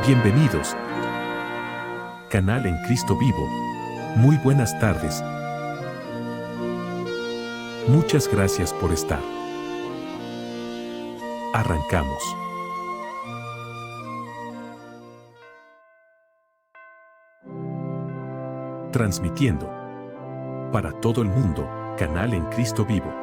Bienvenidos. Canal en Cristo Vivo. Muy buenas tardes. Muchas gracias por estar. Arrancamos. Transmitiendo para todo el mundo, Canal en Cristo Vivo.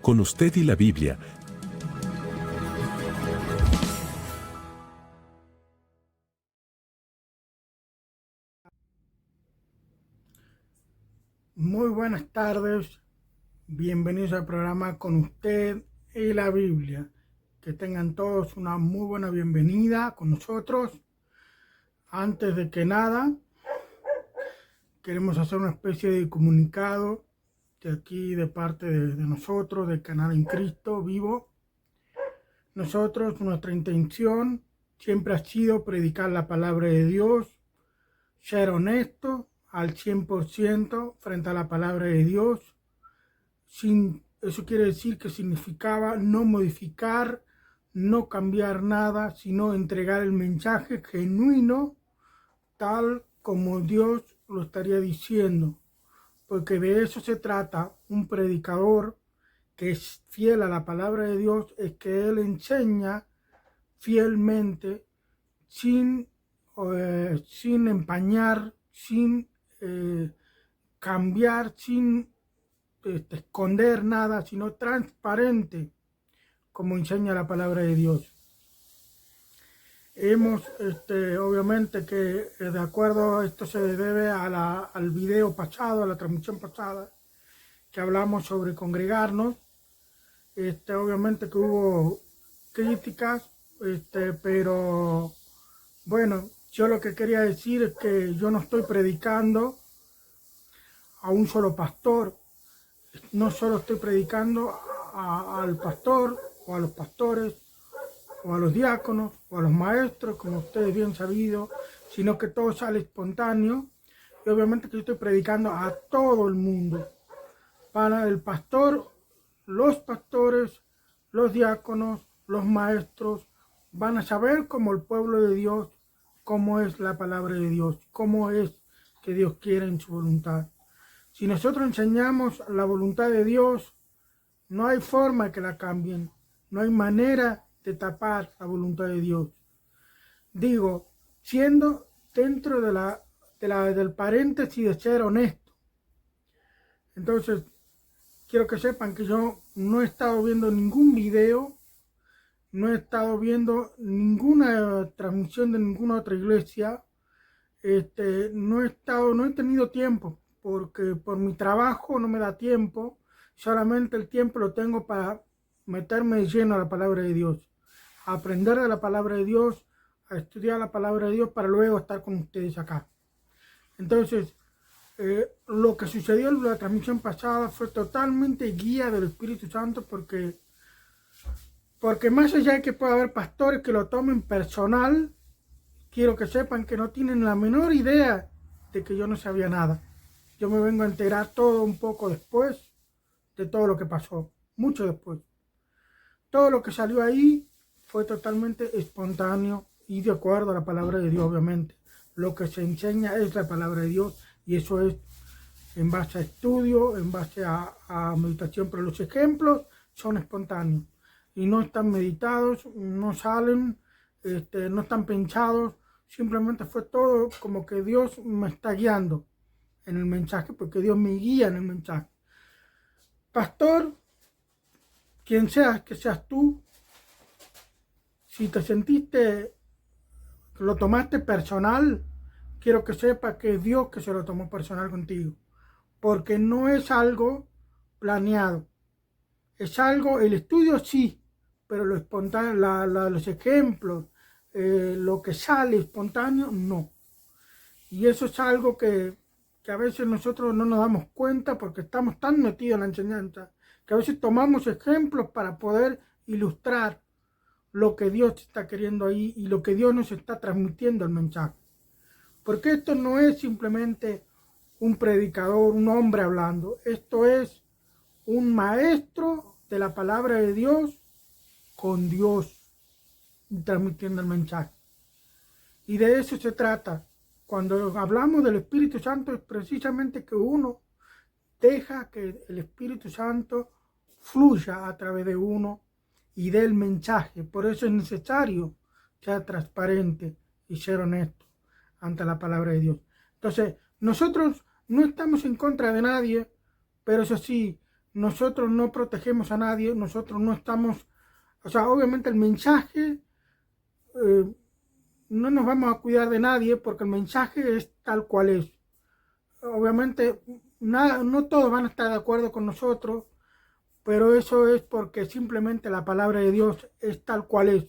Con usted y la Biblia. Muy buenas tardes, bienvenidos al programa Con usted y la Biblia. Que tengan todos una muy buena bienvenida con nosotros. Antes de que nada, queremos hacer una especie de comunicado de aquí de parte de nosotros, del canal en Cristo Vivo. Nuestra intención siempre ha sido predicar la palabra de Dios, ser honesto al 100% frente a la palabra de Dios. Eso quiere decir que significaba no modificar, no cambiar nada, sino entregar el mensaje genuino, tal como Dios lo estaría diciendo. Porque de eso se trata un predicador que es fiel a la palabra de Dios, es que él enseña fielmente, sin empañar, sin cambiar, sin esconder nada, sino transparente, como enseña la palabra de Dios. Obviamente que de acuerdo a esto se debe al video pasado, a la transmisión pasada, que hablamos sobre congregarnos. Obviamente que hubo críticas, pero bueno, yo lo que quería decir es que yo no estoy predicando a un solo pastor, no solo estoy predicando al pastor o a los pastores o a los diáconos o a los maestros, como ustedes bien sabido, sino que todo sale espontáneo. Y obviamente que yo estoy predicando a todo el mundo. Para el pastor, los pastores, los diáconos, los maestros van a saber, como el pueblo de Dios, cómo es la palabra de Dios, cómo es que Dios quiere en su voluntad. Si nosotros enseñamos la voluntad de Dios, no hay forma que la cambien, no hay manera de tapar la voluntad de Dios. Digo, siendo dentro del paréntesis de ser honesto. Entonces, quiero que sepan que yo no he estado viendo ningún video, no he estado viendo ninguna transmisión de ninguna otra iglesia. No he tenido tiempo, porque por mi trabajo no me da tiempo, solamente el tiempo lo tengo para meterme lleno a la palabra de Dios, a aprender de la palabra de Dios, a estudiar la palabra de Dios para luego estar con ustedes acá. Entonces, lo que sucedió en la transmisión pasada fue totalmente guía del Espíritu Santo, porque más allá de que pueda haber pastores que lo tomen personal, quiero que sepan que no tienen la menor idea de que yo no sabía nada. Yo me vengo a enterar todo un poco después de todo lo que pasó, mucho después. Todo lo que salió ahí fue totalmente espontáneo y de acuerdo a la palabra de Dios, obviamente. Lo que se enseña es la palabra de Dios, y eso es en base a estudio, en base a meditación, pero los ejemplos son espontáneos y no están meditados, no salen, no están pensados, simplemente fue todo como que Dios me está guiando en el mensaje, porque Dios me guía en el mensaje. Pastor, quien seas, que seas tú, si te sentiste, lo tomaste personal, quiero que sepas que es Dios que se lo tomó personal contigo, porque no es algo planeado, es algo, el estudio sí, pero lo espontáneo, los ejemplos, lo que sale espontáneo, no. Y eso es algo que a veces nosotros no nos damos cuenta, porque estamos tan metidos en la enseñanza, que a veces tomamos ejemplos para poder ilustrar lo que Dios está queriendo ahí y lo que Dios nos está transmitiendo el mensaje. Porque esto no es simplemente un predicador, un hombre hablando. Esto es un maestro de la palabra de Dios con Dios transmitiendo el mensaje. Y de eso se trata. Cuando hablamos del Espíritu Santo, es precisamente que uno deja que el Espíritu Santo fluya a través de uno y dé el mensaje. Por eso es necesario ser transparente y ser honesto ante la palabra de Dios. Entonces, nosotros no estamos en contra de nadie, pero eso sí, nosotros no protegemos a nadie, nosotros no estamos, o sea, obviamente el mensaje, no nos vamos a cuidar de nadie, porque el mensaje es tal cual es. Obviamente, no todos van a estar de acuerdo con nosotros, pero eso es porque simplemente la palabra de Dios es tal cual es.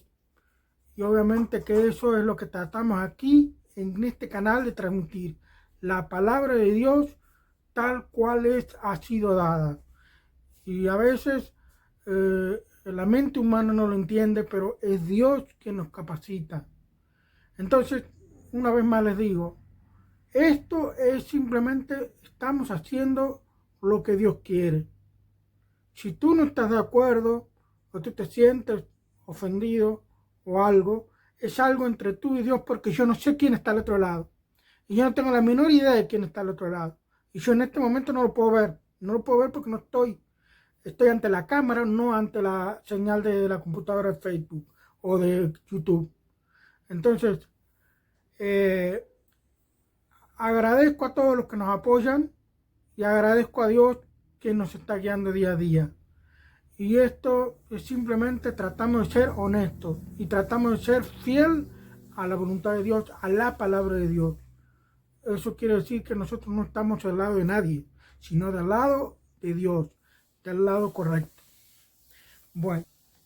Y obviamente que eso es lo que tratamos aquí en este canal de transmitir. La palabra de Dios tal cual ha sido dada. Y a veces la mente humana no lo entiende, pero es Dios quien nos capacita. Entonces, una vez más les digo, esto es simplemente, estamos haciendo lo que Dios quiere. Si tú no estás de acuerdo, o tú te sientes ofendido o algo, es algo entre tú y Dios, porque yo no sé quién está al otro lado. Y yo no tengo la menor idea de quién está al otro lado. Y yo en este momento no lo puedo ver. No lo puedo ver porque no estoy ante la cámara, no ante la señal de la computadora de Facebook o de YouTube. Entonces, agradezco a todos los que nos apoyan y agradezco a Dios que nos está guiando día a día. Y esto es simplemente tratamos de ser honestos y tratamos de ser fiel a la voluntad de Dios, a la palabra de Dios. Eso quiere decir que nosotros no estamos al lado de nadie, sino del lado de Dios, del lado correcto. Bueno,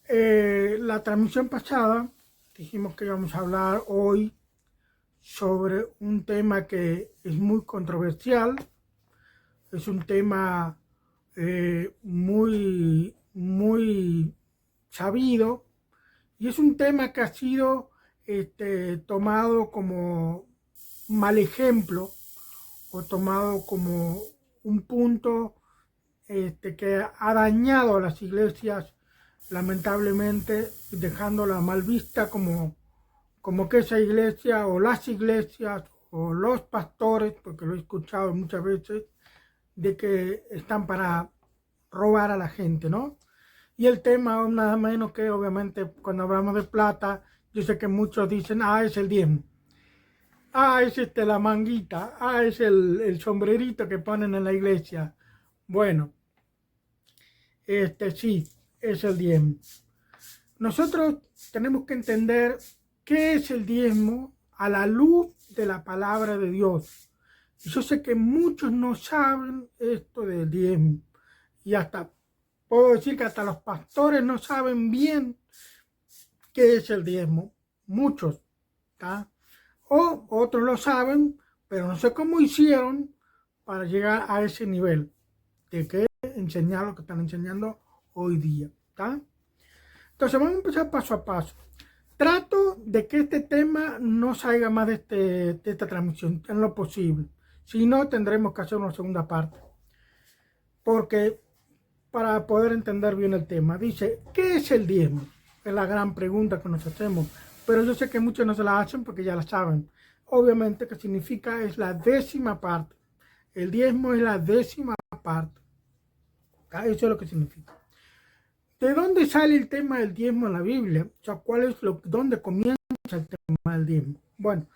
la transmisión pasada dijimos que íbamos a hablar hoy sobre un tema que es muy controversial, es un tema muy sabido, y es un tema que ha sido tomado como mal ejemplo, o tomado como un punto que ha dañado a las iglesias, lamentablemente, dejándola mal vista como que esa iglesia o las iglesias o los pastores, porque lo he escuchado muchas veces, de que están para robar a la gente, ¿no? Y el tema nada menos que, obviamente, cuando hablamos de plata, yo sé que muchos dicen, es el diezmo. Es la manguita. Es el sombrerito que ponen en la iglesia. Bueno, sí, es el diezmo. Nosotros tenemos que entender qué es el diezmo a la luz de la palabra de Dios. Y yo sé que muchos no saben esto del diezmo. Y hasta puedo decir que hasta los pastores no saben bien qué es el diezmo. Muchos, ¿tá? O otros lo saben, pero no sé cómo hicieron para llegar a ese nivel de que enseñar lo que están enseñando hoy día, ¿tá? Entonces vamos a empezar paso a paso. Trato de que este tema no salga más de esta transmisión en lo posible. Si no, tendremos que hacer una segunda parte. Porque para poder entender bien el tema, dice, ¿qué es el diezmo? Es la gran pregunta que nos hacemos. Pero yo sé que muchos no se la hacen porque ya la saben. Obviamente, ¿qué significa? Es la 10ª parte. El diezmo es la 10ª parte. ¿Okay? Eso es lo que significa. ¿De dónde sale el tema del diezmo en la Biblia? O sea, ¿dónde comienza el tema del diezmo? Bueno,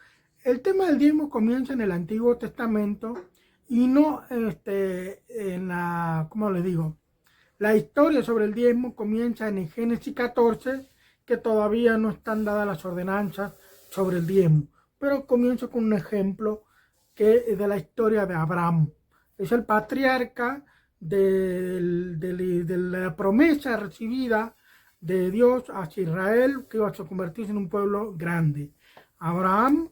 el tema del diezmo comienza en el Antiguo Testamento y no en la, ¿cómo les digo? La historia sobre el diezmo comienza en el Génesis 14, que todavía no están dadas las ordenanzas sobre el diezmo, pero comienza con un ejemplo que es de la historia de Abraham. Es el patriarca de la promesa recibida de Dios hacia Israel, que iba a convertirse en un pueblo grande. Abraham,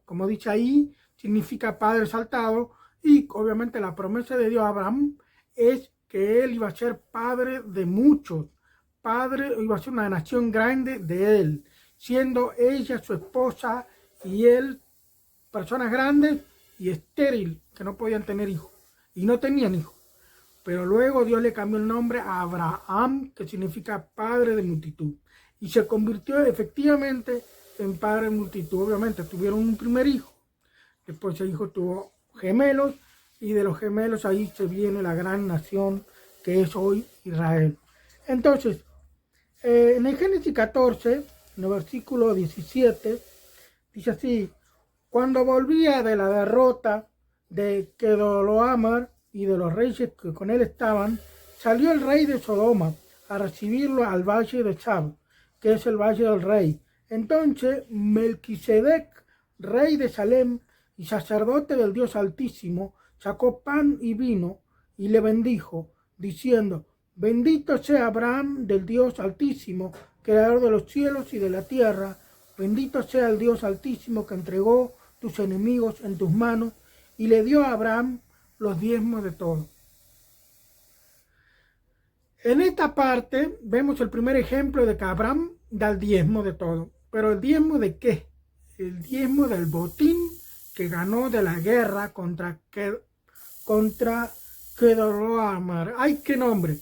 como dice ahí, significa padre exaltado, y obviamente la promesa de Dios a Abraham es que él iba a ser padre de muchos, iba a ser una nación grande de él, siendo ella su esposa y él personas grandes y estéril, que no podían tener hijos, y no tenían hijos. Pero luego Dios le cambió el nombre a Abraham, que significa padre de multitud, y se convirtió efectivamente en padre de multitud. Obviamente tuvieron un primer hijo, después ese hijo tuvo gemelos, y de los gemelos ahí se viene la gran nación que es hoy Israel. Entonces, en el Génesis 14, en el versículo 17, dice así: cuando volvía de la derrota de Kedorlaomer y de los reyes que con él estaban, salió el rey de Sodoma a recibirlo al valle de Chab, que es el valle del rey. Entonces Melquisedec, rey de Salem y sacerdote del Dios Altísimo, sacó pan y vino y le bendijo, diciendo: bendito sea Abraham del Dios Altísimo, creador de los cielos y de la tierra. Bendito sea el Dios Altísimo que entregó tus enemigos en tus manos, y le dio a Abraham los diezmos de todo. En esta parte vemos el primer ejemplo de que Abraham da el diezmo de todo. ¿Pero el diezmo de qué? El diezmo del botín que ganó de la guerra contra Kedorlaomer. ¡Ay, qué nombre!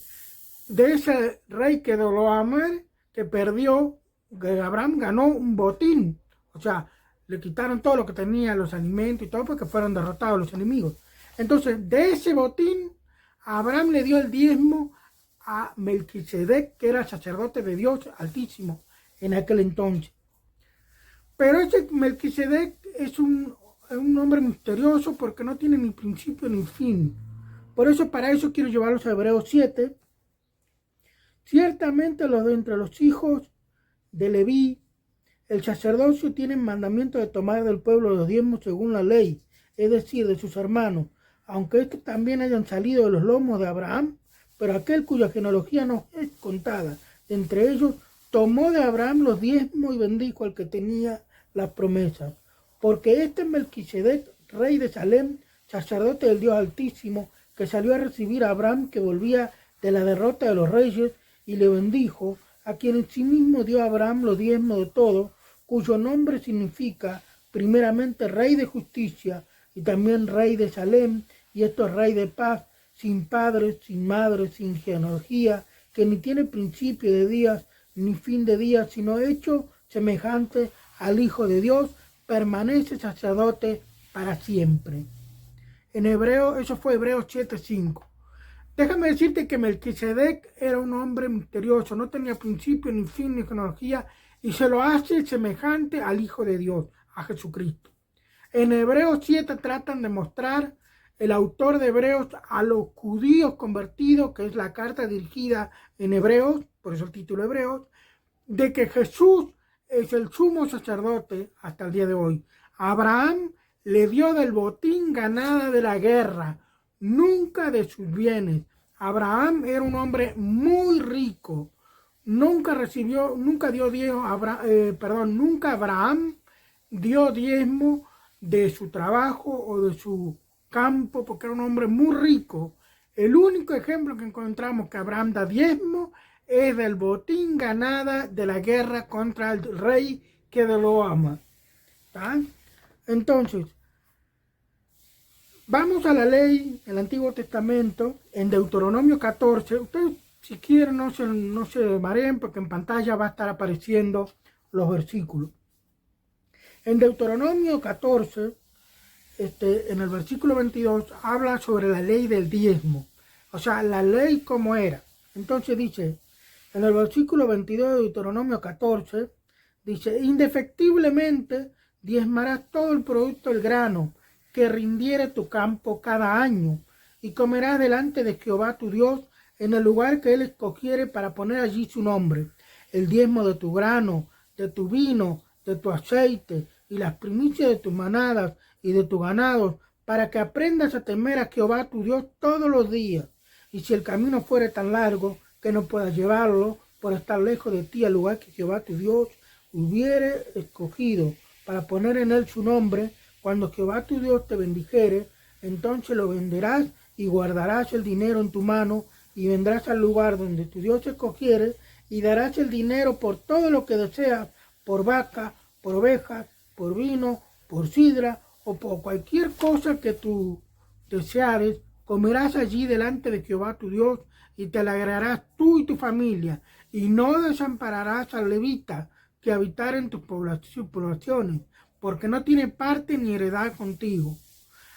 De ese rey Kedorlaomer que perdió, que Abraham ganó un botín. O sea, le quitaron todo lo que tenía, los alimentos y todo, porque fueron derrotados los enemigos. Entonces, de ese botín, Abraham le dio el diezmo a Melquisedec, que era sacerdote de Dios Altísimo en aquel entonces. Pero ese Melquisedec es un nombre misterioso porque no tiene ni principio ni fin. Por eso, para eso quiero llevarlos a Hebreos 7. Ciertamente los de entre los hijos de Leví, el sacerdocio tiene mandamiento de tomar del pueblo los diezmos según la ley, es decir, de sus hermanos, aunque estos también hayan salido de los lomos de Abraham, pero aquel cuya genealogía no es contada entre ellos, tomó de Abraham los diezmos y bendijo al que tenía las promesas. Porque este Melquisedec, rey de Salem, sacerdote del Dios Altísimo, que salió a recibir a Abraham, que volvía de la derrota de los reyes, y le bendijo, a quien en sí mismo dio a Abraham los diezmos de todo, cuyo nombre significa primeramente rey de justicia y también rey de Salem, y esto es rey de paz, sin padre, sin madre, sin genealogía, que ni tiene principio de días ni fin de días, sino hecho semejante al Hijo de Dios, permanece sacerdote para siempre. En hebreo, eso fue Hebreos 7:5. Déjame decirte que Melquisedec era un hombre misterioso, no tenía principio, ni fin, ni genealogía, y se lo hace semejante al Hijo de Dios, a Jesucristo. En Hebreos 7 tratan de mostrar el autor de Hebreos a los judíos convertidos, que es la carta dirigida en Hebreos, por eso el título Hebreos, de que Jesús es el sumo sacerdote hasta el día de hoy. Abraham le dio del botín ganada de la guerra, nunca de sus bienes. Abraham era un hombre muy rico. Nunca Abraham dio diezmo de su trabajo o de su campo, porque era un hombre muy rico. El único ejemplo que encontramos que Abraham da diezmo es del botín ganada de la guerra contra el rey que lo ama. ¿Tá? Entonces, vamos a la ley, el Antiguo Testamento, en Deuteronomio 14. Ustedes, si quieren, no se mareen, porque en pantalla va a estar apareciendo los versículos. En Deuteronomio 14, en el versículo 22, habla sobre la ley del diezmo. O sea, la ley como era. Entonces dice, en el versículo 22 de Deuteronomio 14, dice, indefectiblemente diezmarás todo el producto del grano que rindiere tu campo cada año, y comerás delante de Jehová tu Dios en el lugar que él escogiere para poner allí su nombre. El diezmo de tu grano, de tu vino, de tu aceite, y las primicias de tus manadas y de tus ganados, para que aprendas a temer a Jehová tu Dios todos los días. Y si el camino fuere tan largo que no puedas llevarlo por estar lejos de ti al lugar que Jehová tu Dios hubiere escogido para poner en él su nombre, cuando Jehová tu Dios te bendijere, entonces lo venderás y guardarás el dinero en tu mano, y vendrás al lugar donde tu Dios escogiere, y darás el dinero por todo lo que deseas, por vaca, por ovejas, por vino, por sidra, o por cualquier cosa que tú deseares. Comerás allí delante de Jehová tu Dios, y te alegrarás tú y tu familia, y no desampararás al levita que habitar en tus poblaciones, porque no tiene parte ni heredad contigo.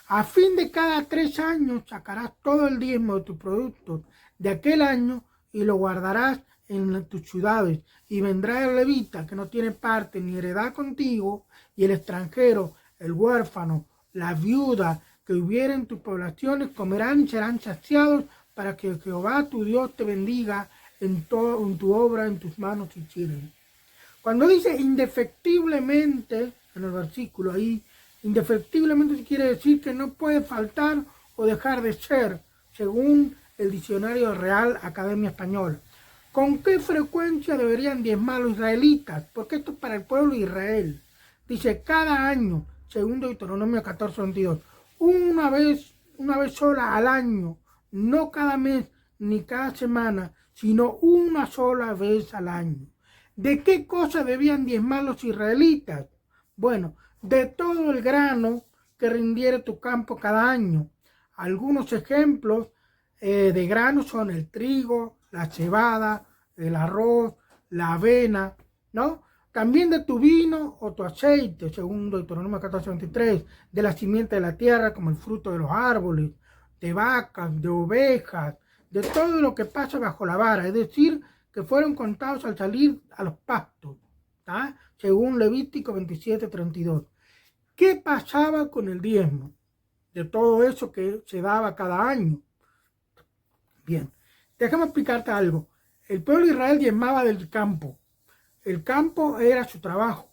A fin de cada 3 años sacarás todo el diezmo de tus productos de aquel año y lo guardarás en tus ciudades, y vendrá el levita que no tiene parte ni heredad contigo, y el extranjero, el huérfano, la viuda que hubiera en tus poblaciones comerán y serán saciados, para que Jehová tu Dios te bendiga en tu obra, en tus manos hicieron. Cuando dice indefectiblemente, en el versículo ahí, indefectiblemente quiere decir que no puede faltar o dejar de ser, según el diccionario Real Academia Española. ¿Con qué frecuencia deberían diezmar los israelitas? Porque esto es para el pueblo de Israel. Dice cada año, según Deuteronomio 14:22, una vez sola al año, no cada mes ni cada semana, sino una sola vez al año. ¿De qué cosa debían diezmar los israelitas? Bueno, de todo el grano que rindiere tu campo cada año. Algunos ejemplos de grano son el trigo, la cebada, el arroz, la avena, ¿no? También de tu vino o tu aceite, según Deuteronomio 14:23, de la simiente de la tierra, como el fruto de los árboles, de vacas, de ovejas, de todo lo que pasa bajo la vara, es decir, que fueron contados al salir a los pastos, ¿tá? Según Levítico 27:32. ¿Qué pasaba con el diezmo? De todo eso que se daba cada año. Bien, déjame explicarte algo. El pueblo de Israel diezmaba del campo. El campo era su trabajo.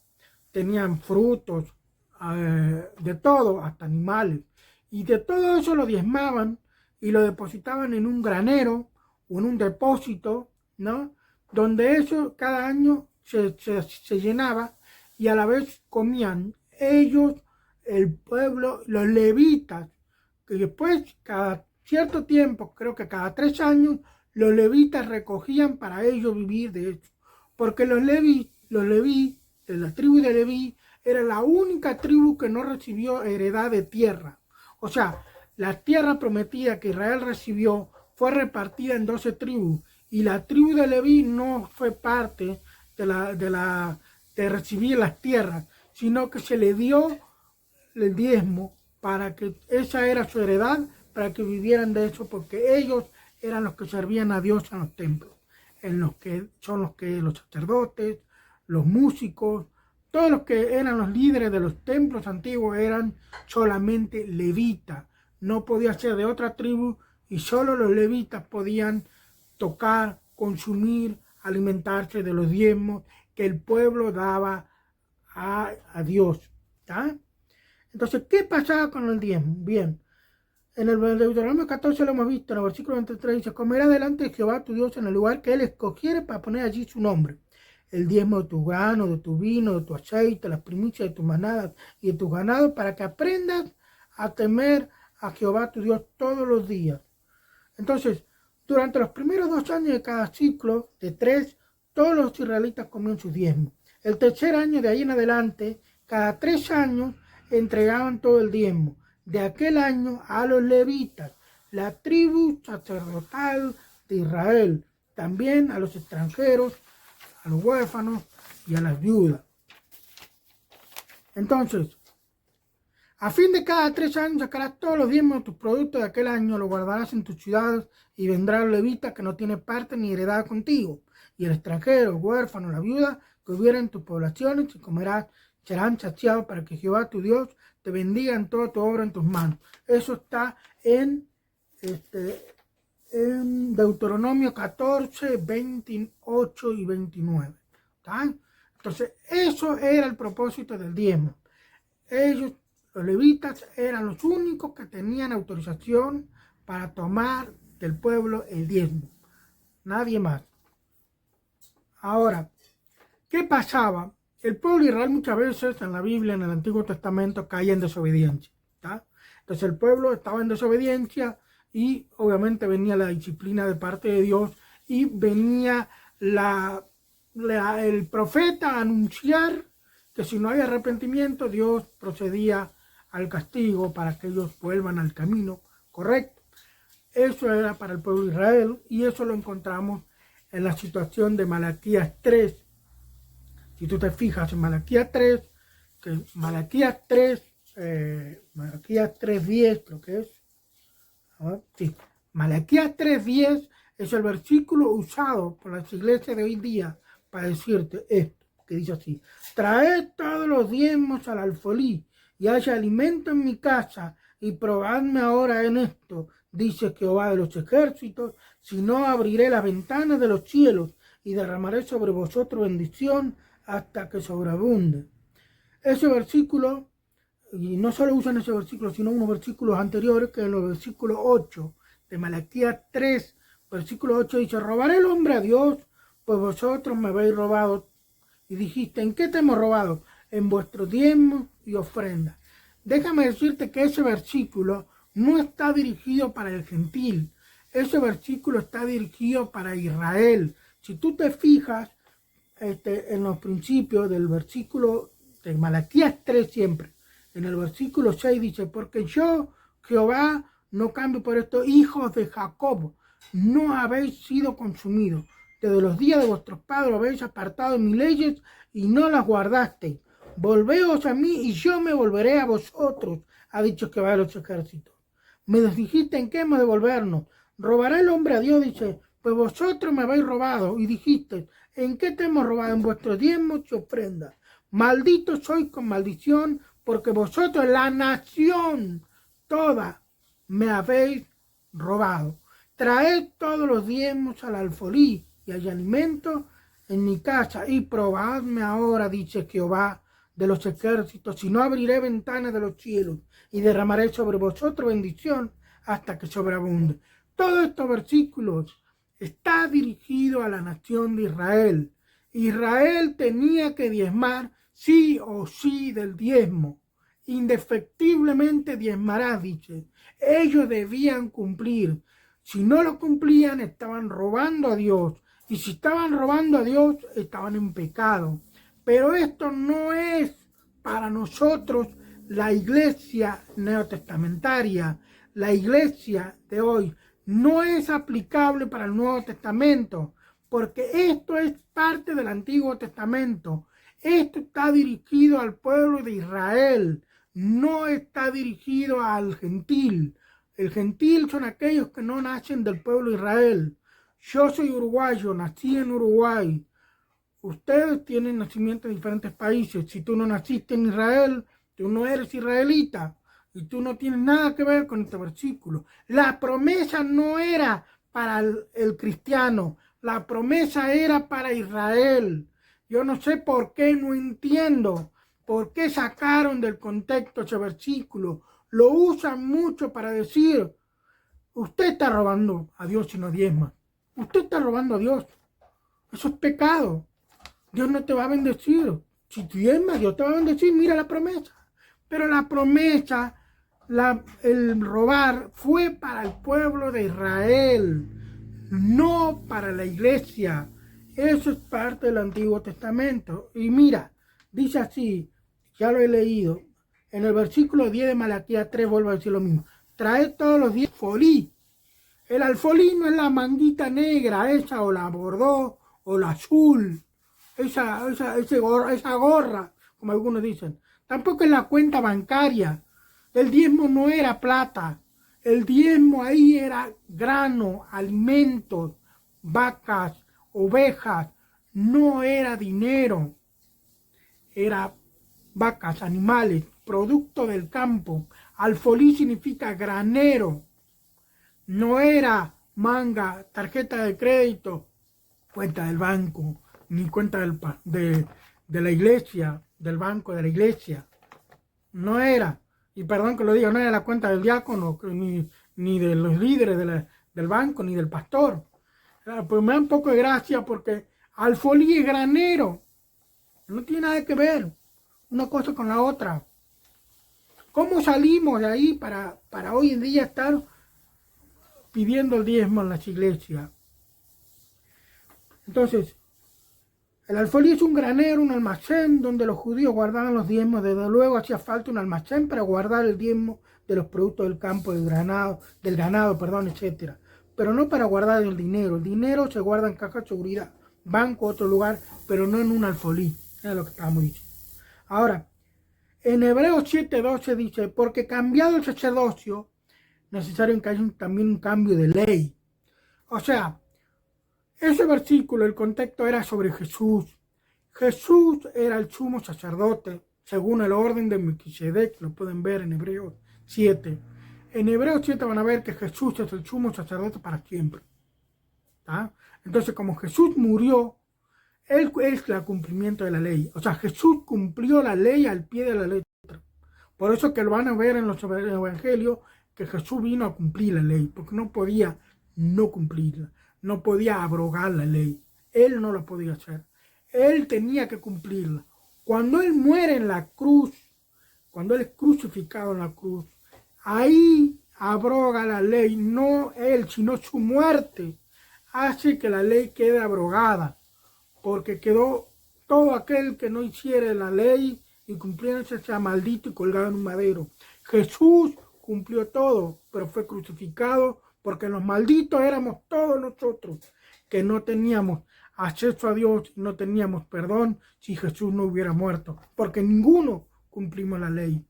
Tenían frutos, de todo, hasta animales. Y de todo eso lo diezmaban y lo depositaban en un granero o en un depósito, ¿no? Donde eso cada año se llenaba, y a la vez comían ellos, el pueblo, los levitas, que después cada cierto tiempo, creo que cada 3 años, los levitas recogían para ellos vivir de eso. Porque los leví, de la tribu de Leví, era la única tribu que no recibió heredad de tierra. O sea, la tierra prometida que Israel recibió fue repartida en 12 tribus, y la tribu de Leví no fue parte de recibir las tierras, sino que se le dio el diezmo para que esa era su heredad, para que vivieran de eso, porque ellos eran los que servían a Dios en los templos, en los que son los sacerdotes, los músicos, Todos los que eran los líderes de los templos antiguos eran solamente levitas. No podía ser de otra tribu y solo los levitas podían tocar, consumir, alimentarse de los diezmos que el pueblo daba a Dios. ¿Tá? Entonces, ¿qué pasaba con el diezmo? Bien, en el Deuteronomio 14 lo hemos visto, en el versículo 23 dice: comerás delante de Jehová tu Dios en el lugar que él escogiere para poner allí su nombre. El diezmo de tu grano, de tu vino, de tu aceite, las primicias de tus manadas y de tus ganados, para que aprendas a temer a Jehová tu Dios todos los días. Entonces, durante los primeros 2 años de cada ciclo, de 3, todos los israelitas comían sus diezmos. El tercer año, de ahí en adelante, cada 3 años entregaban todo el diezmo. De aquel año a los levitas, la tribu sacerdotal de Israel, también a los extranjeros, a los huérfanos y a las viudas. Entonces, a fin de cada 3 años sacarás todos los diezmos de tus productos de aquel año, los guardarás en tus ciudades, y vendrá el levita que no tiene parte ni heredad contigo, y el extranjero, el huérfano, la viuda que hubiera en tus poblaciones, y comerás, serán saciados, para que Jehová tu Dios te bendiga en toda tu obra en tus manos. Eso está en Deuteronomio 14, 28 y 29. ¿Tá? Entonces, eso era el propósito del diezmo. Ellos, los levitas, eran los únicos que tenían autorización para tomar del pueblo el diezmo. Nadie más. Ahora, ¿qué pasaba? El pueblo de Israel muchas veces en la Biblia, en el Antiguo Testamento, caía en desobediencia. ¿Tá? Entonces el pueblo estaba en desobediencia y obviamente venía la disciplina de parte de Dios y venía el profeta a anunciar que si no hay arrepentimiento, Dios procedía al castigo para que ellos vuelvan al camino correcto. Eso era para el pueblo de Israel y eso lo encontramos en la situación de Malaquías 3. Si tú te fijas en Malaquías 3, que Malaquías 3:10 creo que es. Sí. Malaquías 3:10 es el versículo usado por las iglesias de hoy día para decirte esto, que dice así: traed todos los diezmos al alfolí y haya alimento en mi casa, y probadme ahora en esto, dice Jehová de los ejércitos, si no abriré las ventanas de los cielos y derramaré sobre vosotros bendición hasta que sobreabunde. Ese versículo, y no solo usan ese versículo, sino unos versículos anteriores, que en los versículos 8 de Malaquías 3, versículo 8 dice: robará el hombre a Dios, pues vosotros me habéis robado. Y dijiste: ¿en qué te hemos robado? En vuestros diezmos y ofrendas. Déjame decirte que ese versículo no está dirigido para el gentil. Ese versículo está dirigido para Israel. Si tú te fijas en los principios del versículo de Malaquías 3 siempre, en el versículo 6 dice: porque yo, Jehová, no cambio por estos hijos de Jacob, no habéis sido consumidos. Desde los días de vuestros padres habéis apartado de mis leyes y no las guardasteis. Volveos a mí y yo me volveré a vosotros, ha dicho Jehová de los ejércitos. Me dijiste: ¿en qué hemos de volvernos? ¿Robará el hombre a Dios? Dice: pues vosotros me habéis robado. Y dijiste: ¿en qué te hemos robado? En vuestros diezmos y ofrendas. Malditos sois con maldición, porque vosotros, la nación toda, me habéis robado. Traed todos los diezmos al alfolí y hay alimento en mi casa, y probadme ahora, dice Jehová de los ejércitos, si no abriré ventanas de los cielos y derramaré sobre vosotros bendición hasta que sobreabunde. Todos estos versículos está dirigido a la nación de Israel. Israel tenía que diezmar sí o sí del diezmo. Indefectiblemente diezmarás, dice. Ellos debían cumplir. Si no lo cumplían, estaban robando a Dios. Y si estaban robando a Dios, estaban en pecado. Pero esto no es para nosotros, la iglesia neotestamentaria, la iglesia de hoy. No es aplicable para el Nuevo Testamento, porque esto es parte del Antiguo Testamento. Esto está dirigido al pueblo de Israel, no está dirigido al gentil. El gentil son aquellos que no nacen del pueblo de Israel. Yo soy uruguayo, nací en Uruguay. Ustedes tienen nacimiento en diferentes países. Si tú no naciste en Israel, tú no eres israelita. Y tú no tienes nada que ver con este versículo. La promesa no era para el cristiano. La promesa era para Israel. Yo no sé por qué, no entiendo por qué sacaron del contexto ese versículo. Lo usan mucho para decir, usted está robando a Dios si no diezma. Usted está robando a Dios. Eso es pecado. Dios no te va a bendecir. Si diezmas, Dios te va a bendecir. Mira la promesa. Pero la promesa, el robar, fue para el pueblo de Israel, no para la iglesia. Eso es parte del Antiguo Testamento. Y mira, dice así, ya lo he leído, en el versículo 10 de Malaquías 3 vuelvo a decir lo mismo. Traed todos los días alfolí. El alfolí no es la manguita negra, esa o la bordó o la azul, esa gorra, como algunos dicen. Tampoco es la cuenta bancaria. El diezmo no era plata. El diezmo ahí era grano, alimentos, vacas, ovejas. No era dinero. Era vacas, animales, producto del campo. Alfolí significa granero. No era manga, tarjeta de crédito, cuenta del banco, ni cuenta de la iglesia, del banco de la iglesia. No era, y perdón que lo diga, no era la cuenta del diácono, ni de los líderes del banco, ni del pastor. Pues me da un poco de gracia porque alfolí es granero. No tiene nada que ver una cosa con la otra. ¿Cómo salimos de ahí para hoy en día estar pidiendo el diezmo en las iglesias? Entonces, el alfolí es un granero, un almacén donde los judíos guardaban los diezmos. Desde luego hacía falta un almacén para guardar el diezmo de los productos del campo, del ganado, etc. Pero no para guardar el dinero. El dinero se guarda en caja de seguridad, banco, otro lugar, pero no en un alfolí. Es lo que estábamos diciendo. Ahora, en Hebreos 7:12 dice, porque cambiado el sacerdocio, necesario que haya también un cambio de ley. O sea, ese versículo, el contexto era sobre Jesús. Jesús era el sumo sacerdote, según el orden de Melquisedec, lo pueden ver en Hebreos 7. En Hebreos 7 van a ver que Jesús es el sumo sacerdote para siempre. ¿Tá? Entonces, como Jesús murió, Él es el cumplimiento de la ley. O sea, Jesús cumplió la ley al pie de la letra. Por eso que lo van a ver en los evangelios, que Jesús vino a cumplir la ley, porque no podía no cumplirla. No podía abrogar la ley. Él no lo podía hacer. Él tenía que cumplirla. Cuando Él muere en la cruz, cuando Él es crucificado en la cruz, ahí abroga la ley. No Él, sino su muerte hace que la ley quede abrogada. Porque quedó todo aquel que no hiciera la ley y cumpliéndose sea maldito y colgado en un madero. Jesús cumplió todo, pero fue crucificado porque los malditos éramos todos nosotros, que no teníamos acceso a Dios, no teníamos perdón si Jesús no hubiera muerto, porque ninguno cumplimos la ley.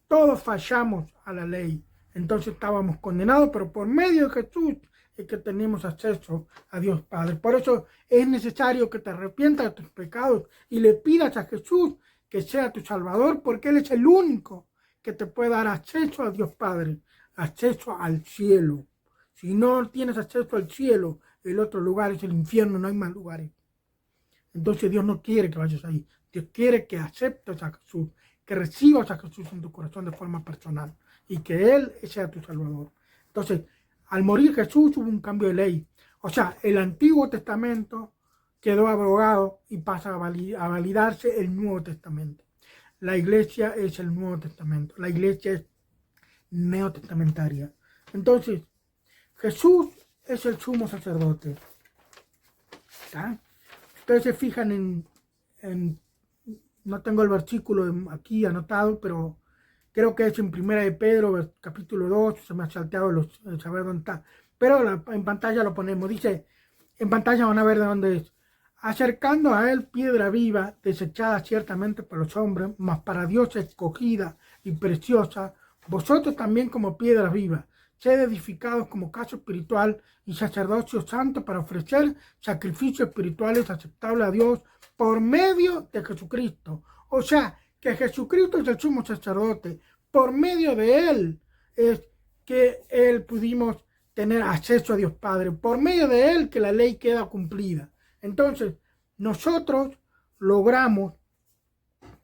Todos fallamos a la ley, entonces estábamos condenados, pero por medio de Jesús es que tenemos acceso a Dios Padre. Por eso es necesario que te arrepientas de tus pecados y le pidas a Jesús que sea tu Salvador, porque Él es el único que te puede dar acceso a Dios Padre, acceso al cielo. Si no tienes acceso al cielo, el otro lugar es el infierno, no hay más lugares. Entonces Dios no quiere que vayas ahí. Dios quiere que aceptes a Jesús, que recibas a Jesús en tu corazón de forma personal y que Él sea tu Salvador. Entonces, al morir Jesús hubo un cambio de ley. O sea, el Antiguo Testamento quedó abrogado y pasa a validarse el Nuevo Testamento. La iglesia es el Nuevo Testamento. La iglesia es neotestamentaria. Entonces, Jesús es el sumo sacerdote. ¿Está? Ustedes se fijan no tengo el versículo aquí anotado, pero creo que es en 1 de Pedro, capítulo 2, se me ha salteado el saber dónde está. Pero en pantalla lo ponemos, dice, en pantalla van a ver de dónde es. Acercando a él piedra viva, desechada ciertamente por los hombres, mas para Dios escogida y preciosa, vosotros también como piedras vivas, sed edificados como casa espiritual y sacerdocio santo para ofrecer sacrificios espirituales aceptables a Dios por medio de Jesucristo. O sea, que Jesucristo es el sumo sacerdote. Por medio de Él es que Él pudimos tener acceso a Dios Padre. Por medio de Él que la ley queda cumplida. Entonces, nosotros logramos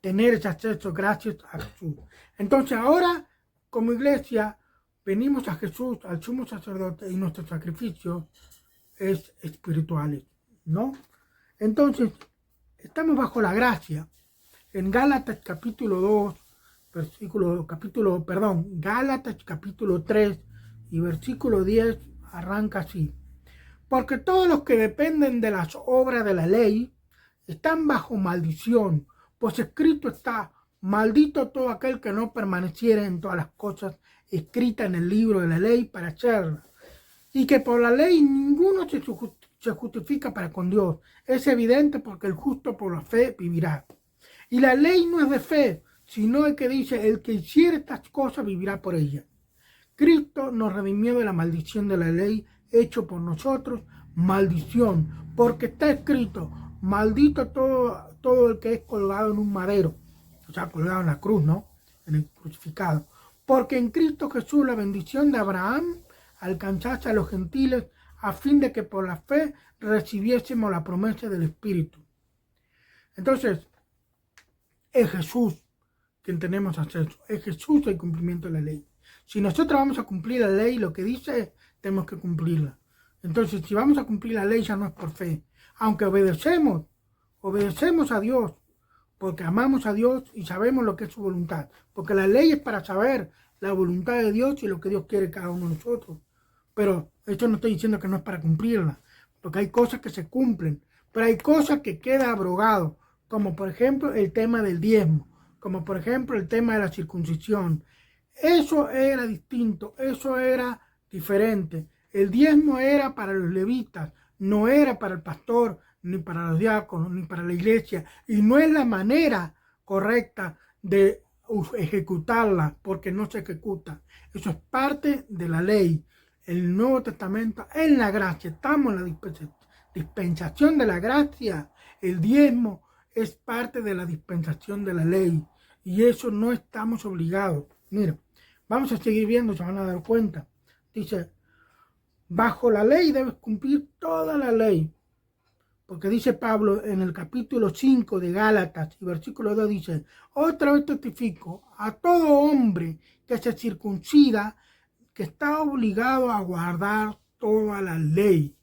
tener ese acceso gracias a Jesús. Entonces, ahora, como iglesia, venimos a Jesús, al sumo sacerdote, y nuestro sacrificio es espiritual, ¿no? Entonces, estamos bajo la gracia. En Gálatas capítulo 2, Gálatas capítulo 3 y versículo 10 arranca así. Porque todos los que dependen de las obras de la ley están bajo maldición, pues escrito está: maldito todo aquel que no permaneciera en todas las cosas escritas en el libro de la ley para hacerlas. Y que por la ley ninguno se justifica para con Dios. Es evidente, porque el justo por la fe vivirá. Y la ley no es de fe, sino el que dice: el que hiciera estas cosas vivirá por ellas. Cristo nos redimió de la maldición de la ley, hecho por nosotros maldición, porque está escrito: maldito todo el que es colgado en un madero, o sea, colgado en la cruz, ¿no? En el crucificado. Porque en Cristo Jesús la bendición de Abraham alcanzase a los gentiles, a fin de que por la fe recibiésemos la promesa del Espíritu. Entonces, es Jesús quien tenemos acceso, es Jesús el cumplimiento de la ley. Si nosotros vamos a cumplir la ley, lo que dice, tenemos que cumplirla. Entonces, si vamos a cumplir la ley, ya no es por fe. Aunque obedecemos a Dios, porque amamos a Dios y sabemos lo que es su voluntad. Porque la ley es para saber la voluntad de Dios y lo que Dios quiere cada uno de nosotros. Pero esto no estoy diciendo que no es para cumplirla, porque hay cosas que se cumplen, pero hay cosas que quedan abrogadas, como por ejemplo el tema del diezmo, como por ejemplo el tema de la circuncisión. Eso era distinto, eso era diferente. El diezmo era para los levitas, no era para el pastor, ni para los diáconos, ni para la iglesia. Y no es la manera correcta de ejecutarla, porque no se ejecuta. Eso es parte de la ley. El Nuevo Testamento, en la gracia, estamos en la dispensación de la gracia. El diezmo es parte de la dispensación de la ley. Y eso no estamos obligados. Mira, vamos a seguir viendo, se van a dar cuenta. Dice: bajo la ley debes cumplir toda la ley. Porque dice Pablo en el capítulo 5 de Gálatas y versículo 2 dice: otra vez testifico a todo hombre que se circuncida que está obligado a guardar toda la ley.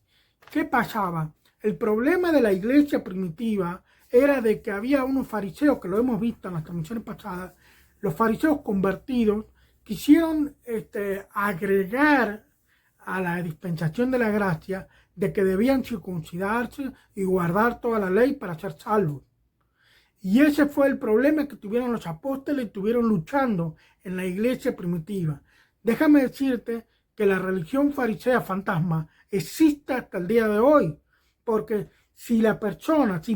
¿Qué pasaba? El problema de la iglesia primitiva era de que había unos fariseos, que lo hemos visto en las transmisiones pasadas. Los fariseos convertidos quisieron agregar a la dispensación de la gracia de que debían circuncidarse y guardar toda la ley para ser salvos. Y ese fue el problema que tuvieron los apóstoles y estuvieron luchando en la iglesia primitiva. Déjame decirte que la religión farisea fantasma existe hasta el día de hoy, porque si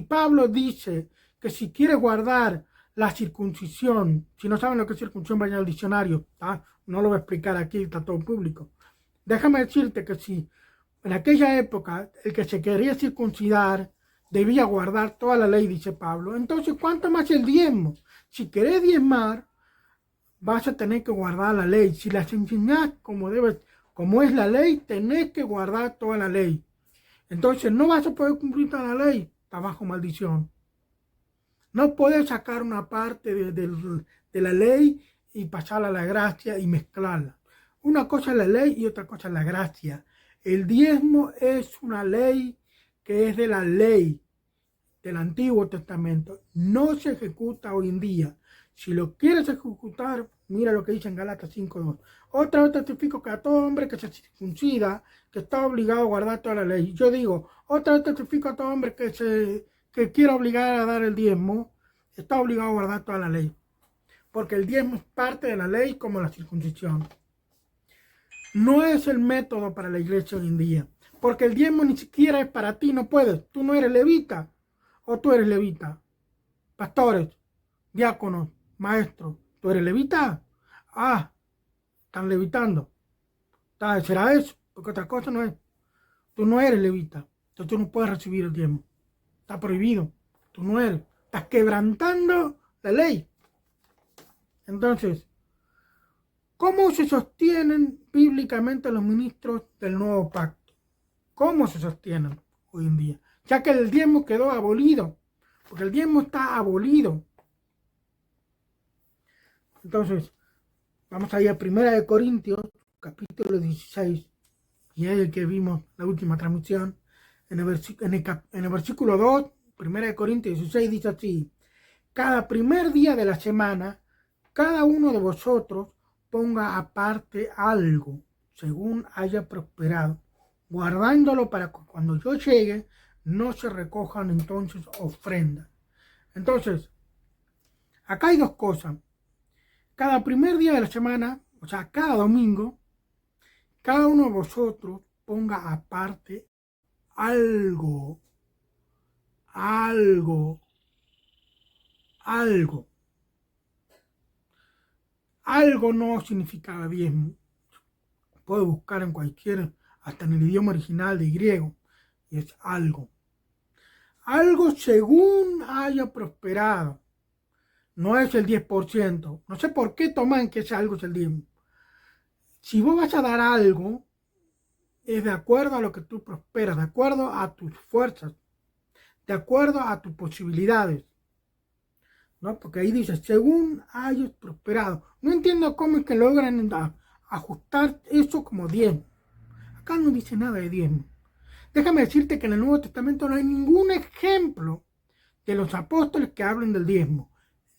Pablo dice que si quieres guardar la circuncisión, si no saben lo que es circuncisión, vayan al diccionario, no lo voy a explicar aquí, está todo público. Déjame decirte que si en aquella época el que se quería circuncidar debía guardar toda la ley, dice Pablo, entonces ¿cuánto más el diezmo? Si querés diezmar, vas a tener que guardar la ley. Si las enseñás como es la ley, tenés que guardar toda la ley. Entonces no vas a poder cumplir toda la ley, está bajo maldición. No puedes sacar una parte de la ley y pasarla a la gracia y mezclarla. Una cosa es la ley y otra cosa es la gracia. El diezmo es una ley que es de la ley del Antiguo Testamento. No se ejecuta hoy en día. Si lo quieres ejecutar, mira lo que dice en Gálatas 5:2. Otra vez testifico que a todo hombre que se circuncida, que está obligado a guardar toda la ley. Yo digo, otra vez testifico a todo hombre que quiera obligar a dar el diezmo, está obligado a guardar toda la ley. Porque el diezmo es parte de la ley como la circuncisión. No es el método para la iglesia hoy en día. Porque el diezmo ni siquiera es para ti, no puedes. Tú no eres levita. O tú eres levita. Pastores, diáconos, maestros. ¿Tú eres levita? Están levitando. ¿Será eso? Porque otra cosa no es. Tú no eres levita. Entonces tú no puedes recibir el diezmo. Está prohibido. tú no eres. Estás quebrantando la ley. Entonces, ¿cómo se sostienen bíblicamente los ministros del nuevo pacto? ¿Cómo se sostienen hoy en día? Ya que el diezmo quedó abolido, porque el diezmo está abolido. Entonces, vamos a ir a 1 Corintios, capítulo 16, y es el que vimos la última transmisión. En el versículo 2, 1 Corintios 16 dice así: cada primer día de la semana, cada uno de vosotros ponga aparte algo, según haya prosperado, guardándolo para que cuando yo llegue, no se recojan entonces ofrendas. Entonces, acá hay dos cosas. Cada primer día de la semana, o sea, cada domingo, cada uno de vosotros ponga aparte algo. Algo no significa diezmo. Puedo buscar en cualquier, hasta en el idioma original de griego, y es algo. Algo según haya prosperado. No es el 10%. No sé por qué toman que ese algo es el diezmo. Si vos vas a dar algo, es de acuerdo a lo que tú prosperas, de acuerdo a tus fuerzas, de acuerdo a tus posibilidades, ¿no? Porque ahí dice, según hayas prosperado. No entiendo cómo es que logran ajustar eso como diezmo. Acá no dice nada de diezmo. Déjame decirte que en el Nuevo Testamento no hay ningún ejemplo de los apóstoles que hablen del diezmo.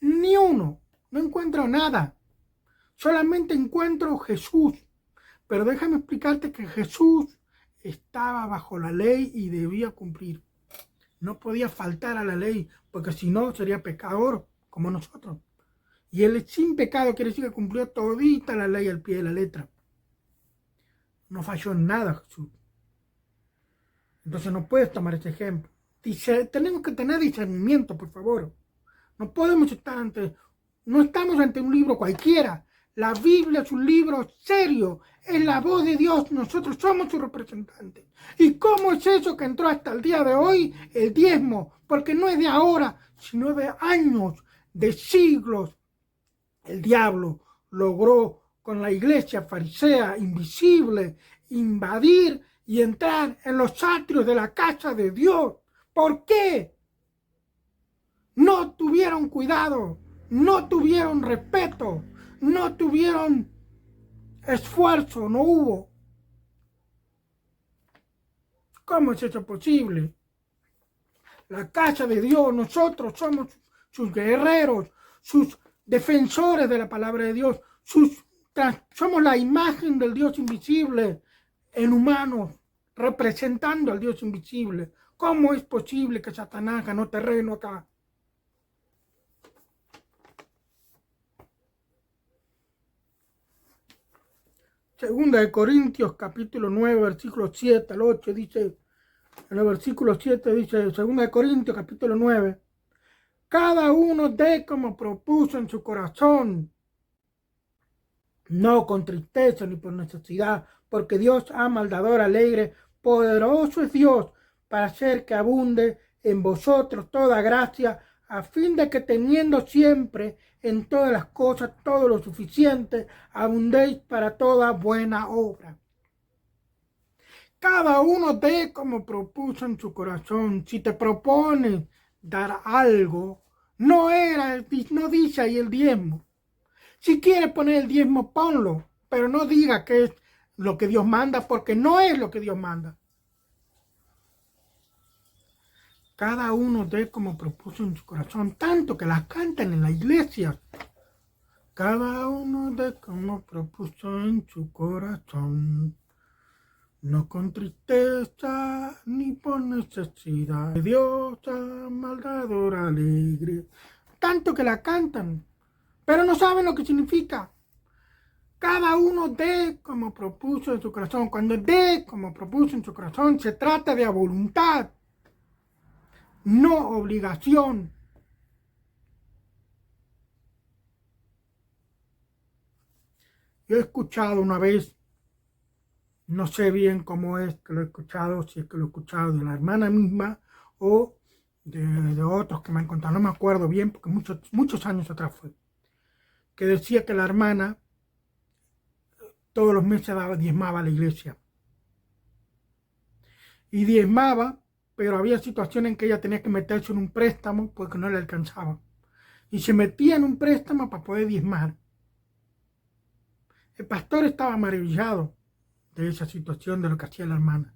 Ni uno. No encuentro nada. Solamente encuentro Jesús. Pero déjame explicarte que Jesús estaba bajo la ley y debía cumplir. No podía faltar a la ley, porque si no sería pecador como nosotros. Y él sin pecado quiere decir que cumplió todita la ley al pie de la letra. No falló en nada Jesús. Entonces no puedes tomar ese ejemplo. Dice, tenemos que tener discernimiento, por favor. No podemos estar no estamos ante un libro cualquiera. La Biblia es un libro serio, es la voz de Dios, nosotros somos sus representantes. ¿Y cómo es eso que entró hasta el día de hoy? El diezmo, porque no es de ahora, sino de años, de siglos. El diablo logró con la iglesia farisea invisible invadir y entrar en los atrios de la casa de Dios. ¿Por qué? No tuvieron cuidado, no tuvieron respeto, no tuvieron esfuerzo, no hubo. ¿Cómo es eso posible? La casa de Dios, nosotros somos sus guerreros, sus defensores de la palabra de Dios, somos la imagen del Dios invisible en humanos, representando al Dios invisible. ¿Cómo es posible que Satanás ganó terreno acá? Segunda de Corintios, capítulo 9, versículo 7 al 8, dice, en el versículo 7 dice, Segunda de Corintios, capítulo 9, cada uno dé como propuso en su corazón, no con tristeza ni por necesidad, porque Dios ama al dador alegre. Poderoso es Dios para hacer que abunde en vosotros toda gracia, a fin de que teniendo siempre en todas las cosas todo lo suficiente, abundéis para toda buena obra. Cada uno dé como propuso en su corazón. Si te propones dar algo, no dice ahí el diezmo. Si quieres poner el diezmo, ponlo, pero no diga que es lo que Dios manda, porque no es lo que Dios manda. Cada uno dé como propuso en su corazón, tanto que las cantan en la iglesia. Cada uno dé como propuso en su corazón, no con tristeza ni por necesidad. Dios ama al dador alegre. Tanto que la cantan, pero no saben lo que significa. Cada uno dé como propuso en su corazón. Cuando dé como propuso en su corazón, se trata de voluntad, no obligación. Yo he escuchado una vez, no sé bien cómo es que lo he escuchado, si es que lo he escuchado de la hermana misma o de otros que me han contado, no me acuerdo bien porque muchos años atrás fue, que decía que la hermana todos los meses diezmaba a la iglesia. Y diezmaba, pero había situaciones en que ella tenía que meterse en un préstamo porque no le alcanzaba. Y se metía en un préstamo para poder diezmar. El pastor estaba maravillado de esa situación, de lo que hacía la hermana.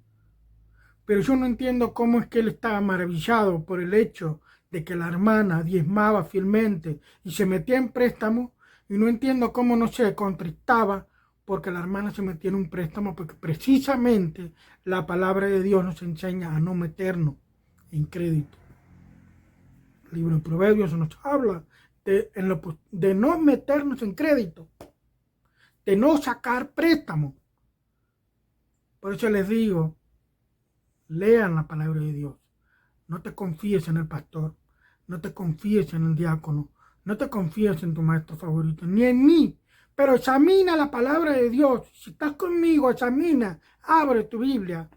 Pero yo no entiendo cómo es que él estaba maravillado por el hecho de que la hermana diezmaba fielmente y se metía en préstamo, y no entiendo cómo no se contristaba porque la hermana se metía en un préstamo, porque precisamente la palabra de Dios nos enseña a no meternos en crédito. El libro de Proverbios nos habla de no meternos en crédito, de no sacar préstamo. Por eso les digo, lean la palabra de Dios. No te confíes en el pastor, no te confíes en el diácono, no te confíes en tu maestro favorito, ni en mí. Pero examina la palabra de Dios. Si estás conmigo, examina, abre tu Biblia.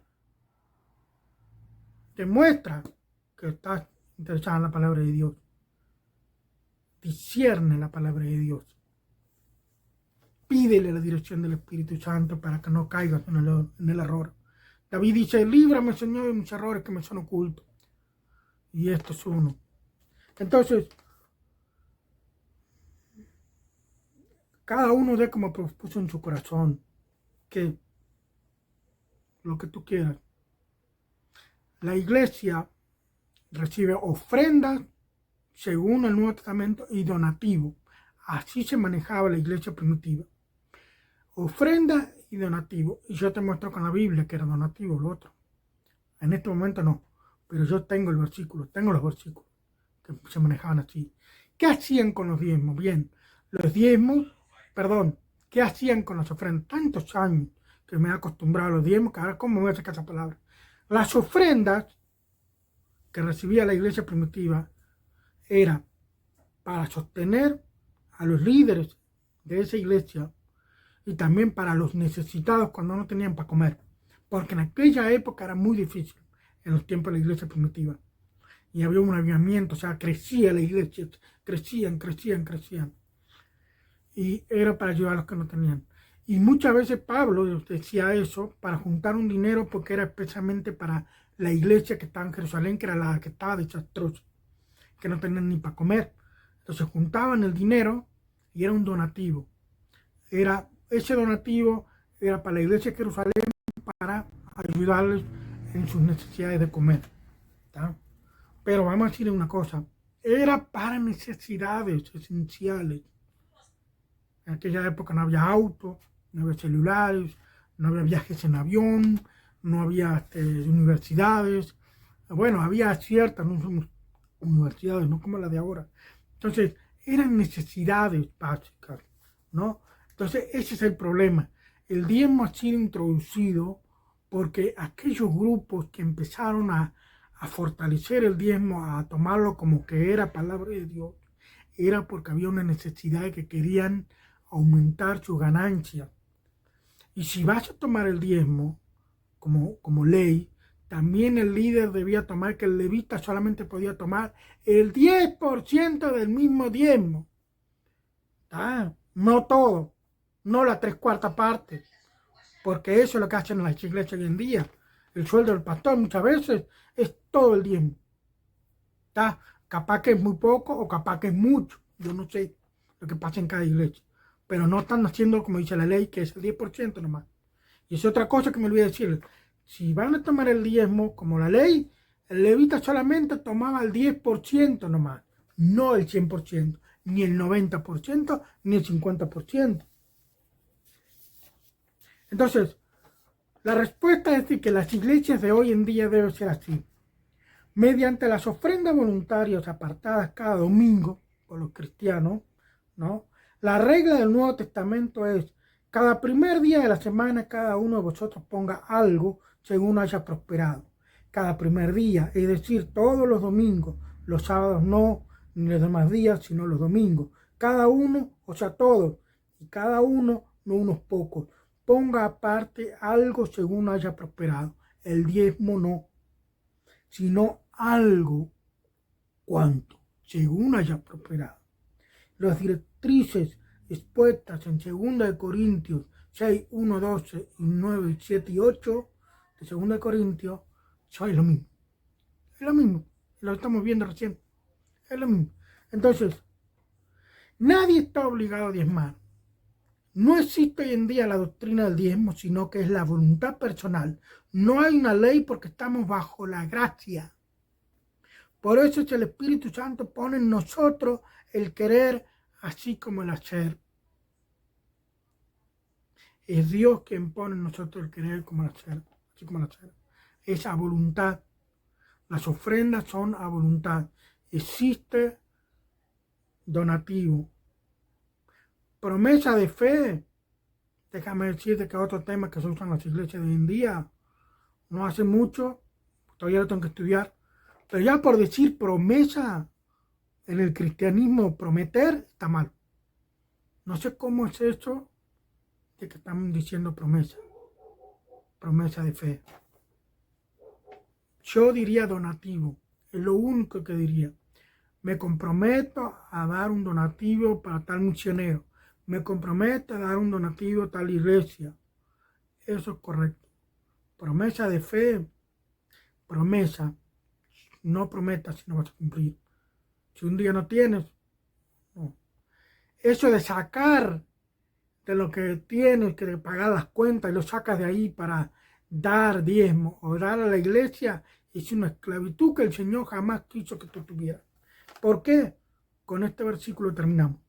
Demuestra que estás interesado en la palabra de Dios. Discierne la palabra de Dios. Pídele la dirección del Espíritu Santo para que no caigas en el error. David dice, líbrame, Señor, de mis errores que me son ocultos. Y esto es uno. Entonces, cada uno de como propuso en su corazón que lo que tú quieras. La iglesia recibe ofrendas según el Nuevo Testamento y donativo. Así se manejaba la iglesia primitiva. Ofrenda y donativo. Y yo te muestro con la Biblia que era donativo lo otro. En este momento no. Pero yo tengo los versículos que se manejaban así. ¿Qué hacían con los diezmos? Bien, los diezmos, ¿qué hacían con las ofrendas? Tantos años que me he acostumbrado a los diezmos, que ahora cómo voy a sacar esa palabra. Las ofrendas que recibía la iglesia primitiva era para sostener a los líderes de esa iglesia y también para los necesitados cuando no tenían para comer. Porque en aquella época era muy difícil, en los tiempos de la iglesia primitiva. Y había un avivamiento, o sea, crecía la iglesia, crecían. Y era para ayudar a los que no tenían. Y muchas veces Pablo decía eso para juntar un dinero porque era especialmente para la iglesia que estaba en Jerusalén, que era la que estaba desastrosa, que no tenían ni para comer. Entonces juntaban el dinero y era un donativo. Ese donativo era para la iglesia de Jerusalén para ayudarles en sus necesidades de comer. ¿Tá? Pero vamos a decir una cosa, era para necesidades esenciales. En aquella época no había autos, no había celulares, no había viajes en avión, no había universidades. Bueno, había ciertas universidades, no como la de ahora. Entonces, eran necesidades básicas, ¿no? Entonces, ese es el problema. El diezmo ha sido introducido porque aquellos grupos que empezaron a fortalecer el diezmo, a tomarlo como que era palabra de Dios, era porque había una necesidad de que querían aumentar su ganancia. Y si vas a tomar el diezmo como ley, también el líder debía tomar que el levita solamente podía tomar el 10% del mismo diezmo. ¿Tá? No todo, no la 3/4 parte, porque eso es lo que hacen en las iglesias hoy en día. El sueldo del pastor muchas veces es todo el diezmo. ¿Tá? Capaz que es muy poco o capaz que es mucho. Yo no sé lo que pasa en cada iglesia. Pero no están haciendo como dice la ley, que es el 10% nomás. Y es otra cosa que me olvidé decir. Si van a tomar el diezmo como la ley, el levita solamente tomaba el 10% nomás. No el 100%, ni el 90%, ni el 50%. Entonces, la respuesta es que las iglesias de hoy en día deben ser así. Mediante las ofrendas voluntarias apartadas cada domingo por los cristianos, ¿no? La regla del Nuevo Testamento es, cada primer día de la semana cada uno de vosotros ponga algo según haya prosperado. Cada primer día, es decir, todos los domingos, los sábados no, ni los demás días, sino los domingos. Cada uno, o sea, todos, y cada uno, no unos pocos, ponga aparte algo según haya prosperado. El diezmo no, sino algo cuanto según haya prosperado. Las directrices expuestas en 2 Corintios 6, 1, 12 y 9, 7 y 8 de 2 Corintios son lo mismo. Es lo mismo. Lo estamos viendo recién. Es lo mismo. Entonces, nadie está obligado a diezmar. No existe hoy en día la doctrina del diezmo, sino que es la voluntad personal. No hay una ley porque estamos bajo la gracia. Por eso es el Espíritu Santo pone en nosotros el querer así como el hacer. Es Dios quien pone en nosotros el querer como el hacer, así como el hacer. Es a voluntad. Las ofrendas son a voluntad. Existe donativo. Promesa de fe. Déjame decirte que otro tema que se usa en las iglesias de hoy en día, no hace mucho, todavía lo tengo que estudiar, pero ya por decir promesa en el cristianismo, prometer está mal. No sé cómo es eso de que estamos diciendo promesa de fe. Yo diría donativo, es lo único que diría. Me comprometo a dar un donativo para tal misionero. Me comprometo a dar un donativo a tal iglesia. Eso es correcto. Promesa de fe, promesa. No prometas si no vas a cumplir. Si un día no tienes, no. Eso de sacar de lo que tienes, que pagar las cuentas y lo sacas de ahí para dar diezmo o dar a la iglesia, es una esclavitud que el Señor jamás quiso que tú tuvieras. ¿Por qué? Con este versículo terminamos.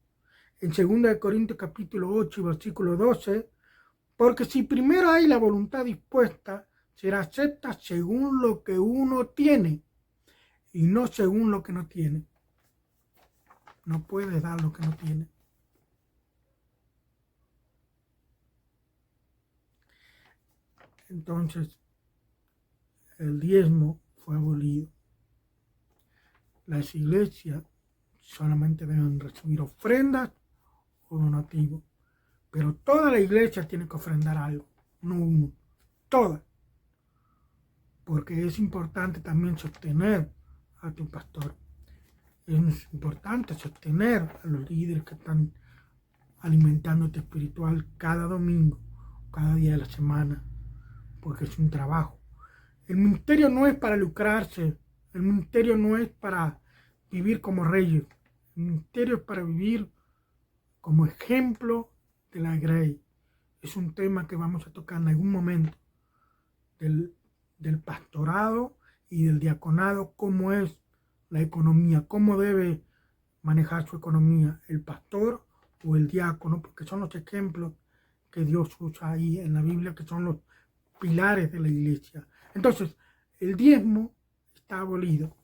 En 2 Corintios capítulo 8 y versículo 12, porque si primero hay la voluntad dispuesta, será acepta según lo que uno tiene y no según lo que no tiene. No puedes dar lo que no tiene. Entonces, el diezmo fue abolido. Las iglesias solamente deben recibir ofrendas o donativos. Pero toda la iglesia tiene que ofrendar algo, no uno. Toda. Porque es importante también sostener a tu pastor. Es importante sostener a los líderes que están alimentándote espiritual cada domingo, cada día de la semana, porque es un trabajo. El ministerio no es para lucrarse, el ministerio no es para vivir como reyes, el ministerio es para vivir como ejemplo de la Grey. Es un tema que vamos a tocar en algún momento del pastorado y del diaconado, cómo es la economía, cómo debe manejar su economía el pastor o el diácono, porque son los ejemplos que Dios usa ahí en la Biblia, que son los pilares de la iglesia. Entonces, el diezmo está abolido.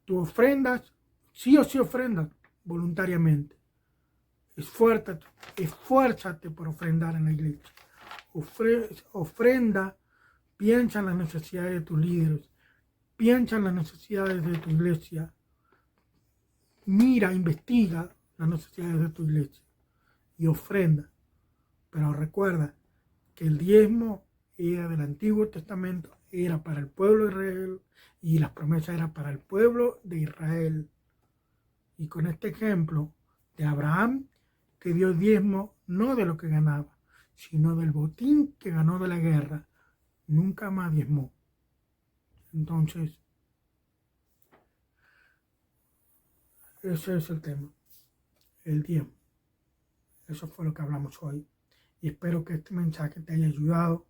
Tú ofrendas, sí o sí ofrendas voluntariamente. Esfuérzate por ofrendar en la iglesia. Ofrenda, piensa en las necesidades de tus líderes, piensa en las necesidades de tu iglesia, mira, investiga las necesidades de tu iglesia y ofrenda. Pero recuerda que el diezmo era del Antiguo Testamento, era para el pueblo de Israel y las promesas eran para el pueblo de Israel. Y con este ejemplo de Abraham, que dio diezmo no de lo que ganaba, sino del botín que ganó de la guerra, nunca más diezmó. Entonces, ese es el tema, el diezmo. Eso fue lo que hablamos hoy. Y espero que este mensaje te haya ayudado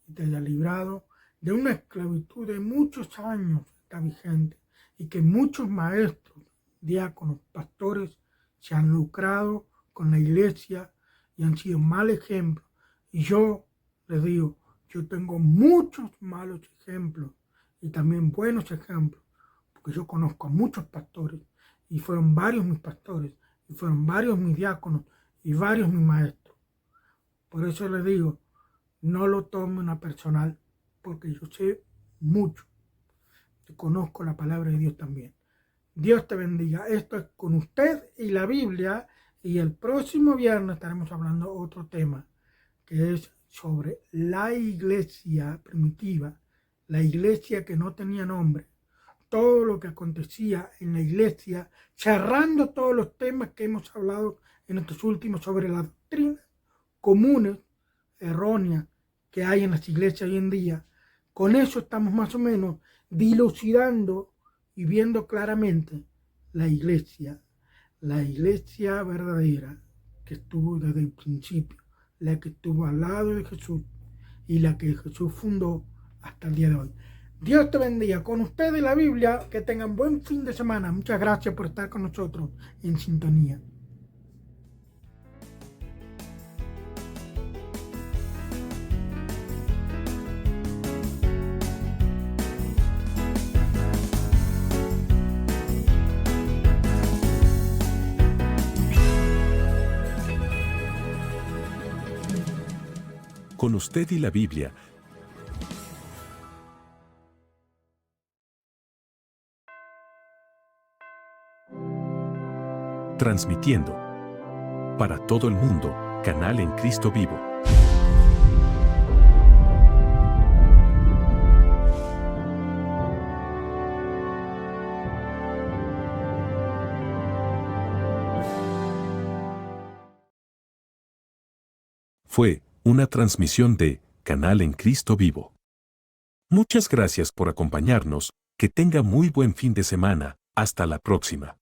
y te haya librado de una esclavitud de muchos años que está vigente y que muchos maestros, diáconos, pastores se han lucrado con la iglesia y han sido mal ejemplo. Y yo les digo, yo tengo muchos malos ejemplos y también buenos ejemplos, porque yo conozco a muchos pastores y fueron varios mis pastores y fueron varios mis diáconos y varios mis maestros. Por eso les digo, no lo tome una personal, porque yo sé mucho. Yo conozco la palabra de Dios también. Dios te bendiga. Esto es con usted y la Biblia. Y el próximo viernes estaremos hablando otro tema, que es sobre la iglesia primitiva, la iglesia que no tenía nombre. todo lo que acontecía en la iglesia, cerrando todos los temas que hemos hablado en estos últimos sobre las doctrinas comunes, erróneas, que hay en las iglesias hoy en día. Con eso estamos más o menos dilucidando y viendo claramente la iglesia verdadera, que estuvo desde el principio, la que estuvo al lado de Jesús y la que Jesús fundó hasta el día de hoy. Dios te bendiga. Con ustedes la Biblia, que tengan buen fin de semana. Muchas gracias por estar con nosotros en sintonía. Con usted y la Biblia. Transmitiendo para todo el mundo, Canal en Cristo Vivo. Fue una transmisión de Canal en Cristo Vivo. Muchas gracias por acompañarnos, que tenga muy buen fin de semana, hasta la próxima.